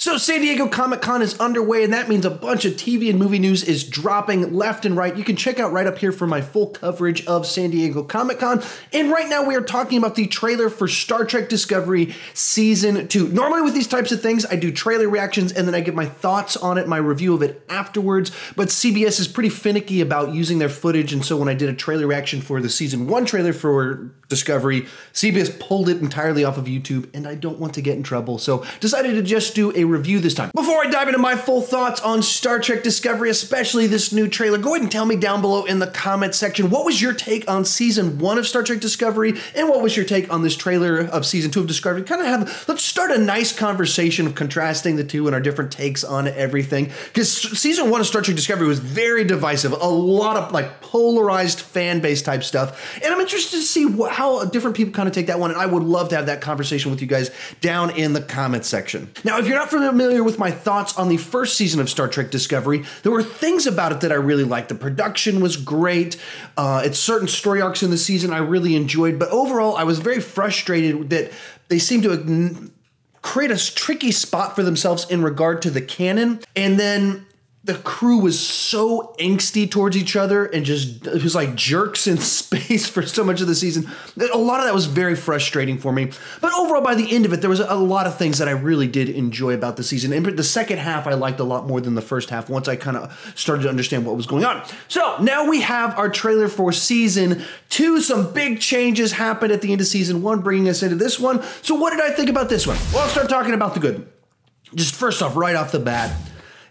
So San Diego Comic-Con is underway, and that means a bunch of TV and movie news is dropping left and right. You can check out right up here for my full coverage of San Diego Comic-Con. And right now we are talking about the trailer for Star Trek Discovery Season 2. Normally with these types of things, I do trailer reactions and then I give my thoughts on it, my review of it afterwards. But CBS is pretty finicky about using their footage, and so when I did a trailer reaction for the Season 1 trailer for Discovery, CBS pulled it entirely off of YouTube, and I don't want to get in trouble, so decided to just do a review this time. Before I dive into my full thoughts on Star Trek Discovery, especially this new trailer, go ahead and tell me down below in the comment section, what was your take on Season 1 of Star Trek Discovery, and what was your take on this trailer of Season 2 of Discovery? Let's start a nice conversation of contrasting the two and our different takes on everything, because Season 1 of Star Trek Discovery was very divisive, a lot of like polarized fan base type stuff, and I'm interested to see how different people kind of take that one, and I would love to have that conversation with you guys down in the comment section. Now, if you're not familiar with my thoughts on the first season of Star Trek Discovery, there were things about it that I really liked. The production was great. It's certain story arcs in the season I really enjoyed, but overall, I was very frustrated that they seemed to create a tricky spot for themselves in regard to the canon, and then the crew was so angsty towards each other and just, it was like jerks in space for so much of the season. A lot of that was very frustrating for me. But overall, by the end of it, there was a lot of things that I really did enjoy about the season. And the second half, I liked a lot more than the first half once I kind of started to understand what was going on. So now we have our trailer for Season 2. Some big changes happened at the end of Season 1, bringing us into this one. So what did I think about this one? Well, I'll start talking about the good. Just first off, right off the bat,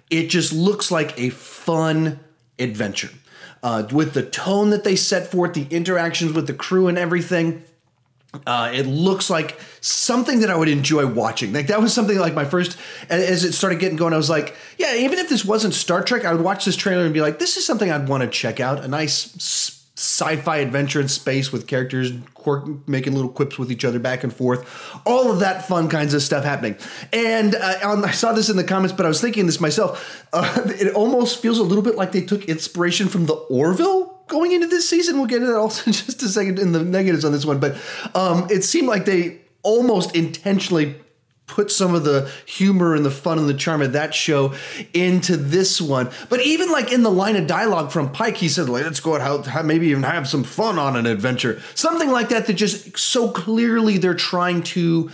it just looks like a fun adventure. With the tone that they set for it, the interactions with the crew and everything, it looks like something that I would enjoy watching. Like that was something like my first, as it started getting going, I was like, yeah, even if this wasn't Star Trek, I would watch this trailer and be like, this is something I'd want to check out. A nice sci-fi adventure in space with characters making little quips with each other back and forth, all of that fun kinds of stuff happening. And I saw this in the comments, but I was thinking this myself. It almost feels a little bit like they took inspiration from the Orville going into this season. We'll get into that also in just a second in the negatives on this one, but it seemed like they almost intentionally put some of the humor and the fun and the charm of that show into this one. But even like in the line of dialogue from Pike, he said, like, let's go out, maybe even have some fun on an adventure. Something like that, that just so clearly they're trying to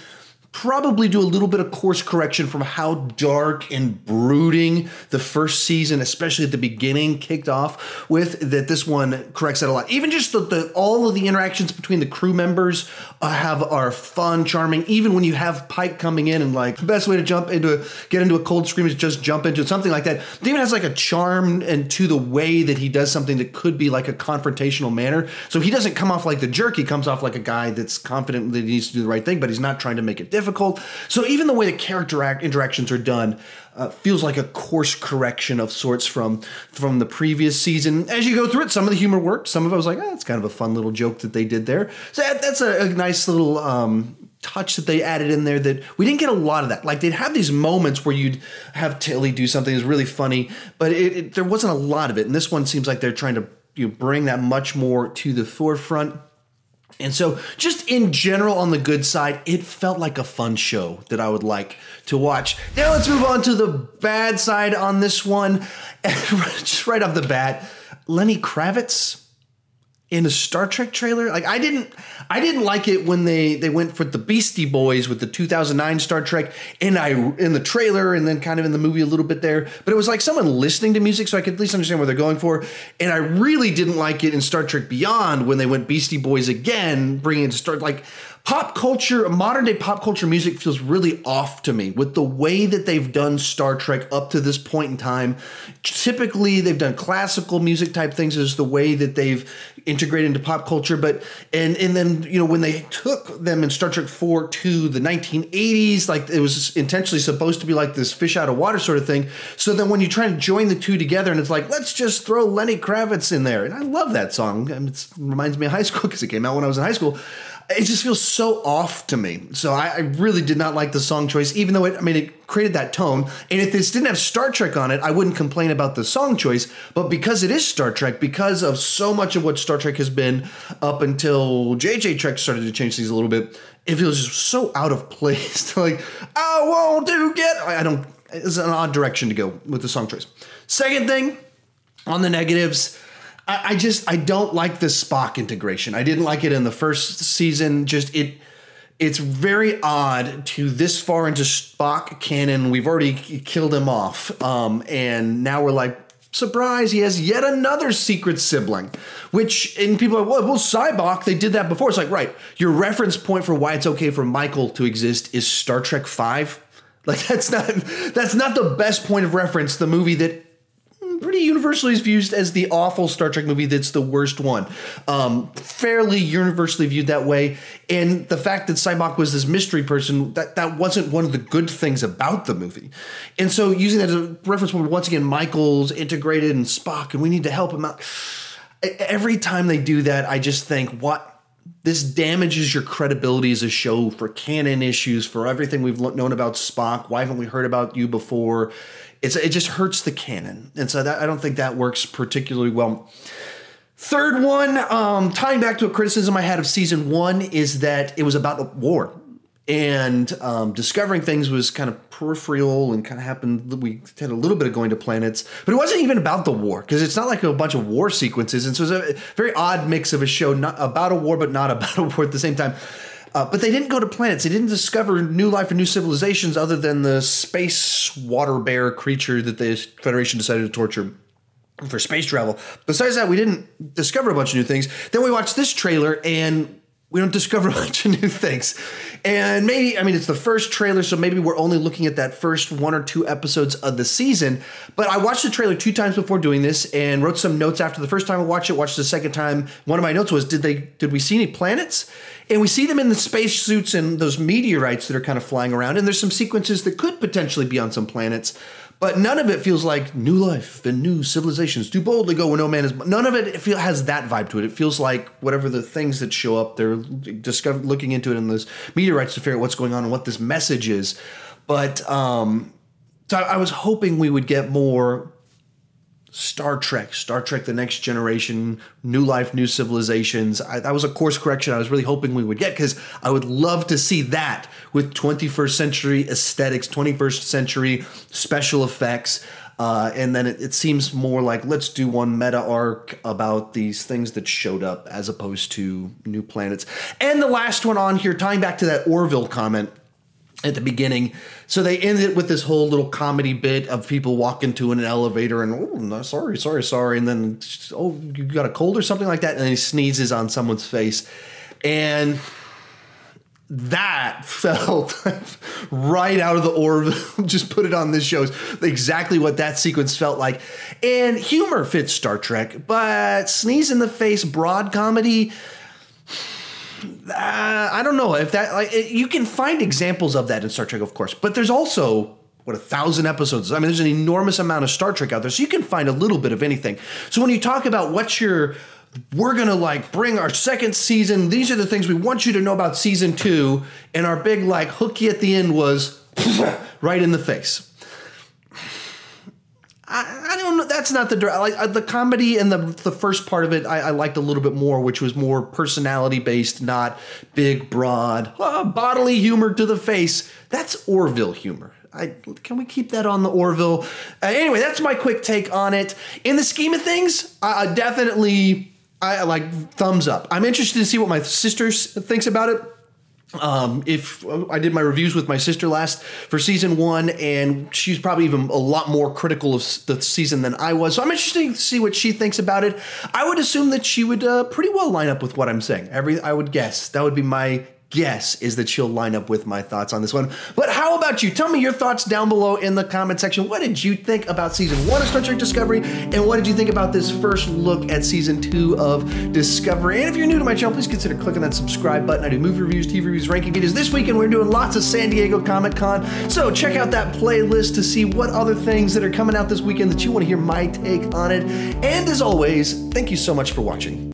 probably do a little bit of course correction from how dark and brooding the first season, especially at the beginning, kicked off with, that this one corrects that a lot. Even just all of the interactions between the crew members are fun, charming. Even when you have Pike coming in and like, the best way to get into a cold scream is just jump into it, something like that. It even has like a charm and to the way that he does something that could be like a confrontational manner. So he doesn't come off like the jerk, he comes off like a guy that's confident that he needs to do the right thing, but he's not trying to make it difficult. So even the way the character interactions are done feels like a course correction of sorts from the previous season. As you go through it, some of the humor worked. Some of it was like, it's kind of a fun little joke that they did there. So that's a nice little touch that they added in there that we didn't get a lot of that. Like they'd have these moments where you'd have Tilly do something that's really funny, but there wasn't a lot of it. And this one seems like they're trying to bring that much more to the forefront. And so just in general on the good side, it felt like a fun show that I would like to watch. Now let's move on to the bad side on this one. Just right off the bat, Lenny Kravitz in a Star Trek trailer. Like I didn't like it when they went for the Beastie Boys with the 2009 Star Trek in the trailer and then kind of in the movie a little bit there. But it was like someone listening to music, so I could at least understand what they're going for. And I really didn't like it in Star Trek Beyond when they went Beastie Boys again, bringing it to Star like pop culture, modern day pop culture music feels really off to me with the way that they've done Star Trek up to this point in time. Typically, they've done classical music type things as the way that they've integrated into pop culture. But and then, you know, when they took them in Star Trek 4 to the 1980s, like it was intentionally supposed to be like this fish out of water sort of thing. So then when you try to join the two together and it's like, let's just throw Lenny Kravitz in there. And I love that song. I mean, it reminds me of high school because it came out when I was in high school. It just feels so off to me. So I really did not like the song choice, even though it created that tone. And if this didn't have Star Trek on it, I wouldn't complain about the song choice. But because it is Star Trek, because of so much of what Star Trek has been up until JJ Trek started to change things a little bit, it feels just so out of place. Like, I want to get, I don't, it's an odd direction to go with the song choice. Second thing, on the negatives, I don't like the Spock integration. I didn't like it in the first season. It's very odd to this far into Spock canon. We've already killed him off. And now we're like, surprise, he has yet another secret sibling. Which, and people are like, well, Cybok, they did that before. It's like, right, your reference point for why it's okay for Michael to exist is Star Trek V. Like, that's not the best point of reference, the movie that pretty universally is viewed as the awful Star Trek movie that's the worst one. Fairly universally viewed that way. And the fact that Cybok was this mystery person, that wasn't one of the good things about the movie. And so using that as a reference point, once again, Michael's integrated and Spock, and we need to help him out. Every time they do that, I just think, what? This damages your credibility as a show for canon issues, for everything we've known about Spock. Why haven't we heard about you before? It just hurts the canon. And so I don't think that works particularly well. Third one, tying back to a criticism I had of season 1, is that it was about a war. And discovering things was kind of peripheral and kind of happened. We had a little bit of going to planets, but it wasn't even about the war, because it's not like a bunch of war sequences. And so it was a very odd mix of a show, not about a war, but not about a war at the same time. But they didn't go to planets. They didn't discover new life and new civilizations other than the space water bear creature that the Federation decided to torture for space travel. Besides that, we didn't discover a bunch of new things. Then we watched this trailer and we don't discover a bunch of new things. And maybe, I mean, it's the first trailer, so maybe we're only looking at that first 1 or 2 episodes of the season. But I watched the trailer 2 times before doing this and wrote some notes after the first time I watched the second time. One of my notes was, did we see any planets? And we see them in the spacesuits and those meteorites that are kind of flying around. And there's some sequences that could potentially be on some planets. But none of it feels like new life and new civilizations. Too boldly go where no man is. None of it has that vibe to it. It feels like whatever the things that show up, they're looking into it in those meteorites to figure out what's going on and what this message is. But so I was hoping we would get more Star Trek, The Next Generation, new life, new civilizations. That was a course correction I was really hoping we would get, because I would love to see that with 21st century aesthetics, 21st century special effects. And then it seems more like, let's do one meta arc about these things that showed up as opposed to new planets. And the last one on here, tying back to that Orville comment at the beginning. So they ended with this whole little comedy bit of people walking to an elevator and, oh, no, sorry. And then, oh, you got a cold or something like that. And then he sneezes on someone's face. And that felt right out of the Orville. Just put it on this show. Exactly what that sequence felt like. And humor fits Star Trek, but sneeze in the face broad comedy, I don't know if that, like, you can find examples of that in Star Trek, of course, but there's also, 1,000 episodes. I mean, there's an enormous amount of Star Trek out there, so you can find a little bit of anything. So when you talk about we're going to like bring our second season, these are the things we want you to know about season 2, and our big like hooky at the end was right in the face. I don't know. That's not the comedy, and the first part of it I liked a little bit more, which was more personality based, not big, broad, bodily humor to the face. That's Orville humor. Can we keep that on the Orville? Anyway, that's my quick take on it. In the scheme of things, definitely I like thumbs up. I'm interested to see what my sister thinks about it. If I did my reviews with my sister last for season 1, and she's probably even a lot more critical of the season than I was. So I'm interested to see what she thinks about it. I would assume that she would pretty well line up with what I'm saying. I would guess. That would be my guess, is that she'll line up with my thoughts on this one. But how about you? Tell me your thoughts down below in the comment section. What did you think about season 1 of Star Trek Discovery? And what did you think about this first look at season 2 of Discovery? And if you're new to my channel, please consider clicking that subscribe button. I do movie reviews, TV reviews, ranking videos. This weekend, we're doing lots of San Diego Comic-Con. So check out that playlist to see what other things that are coming out this weekend that you want to hear my take on it. And as always, thank you so much for watching.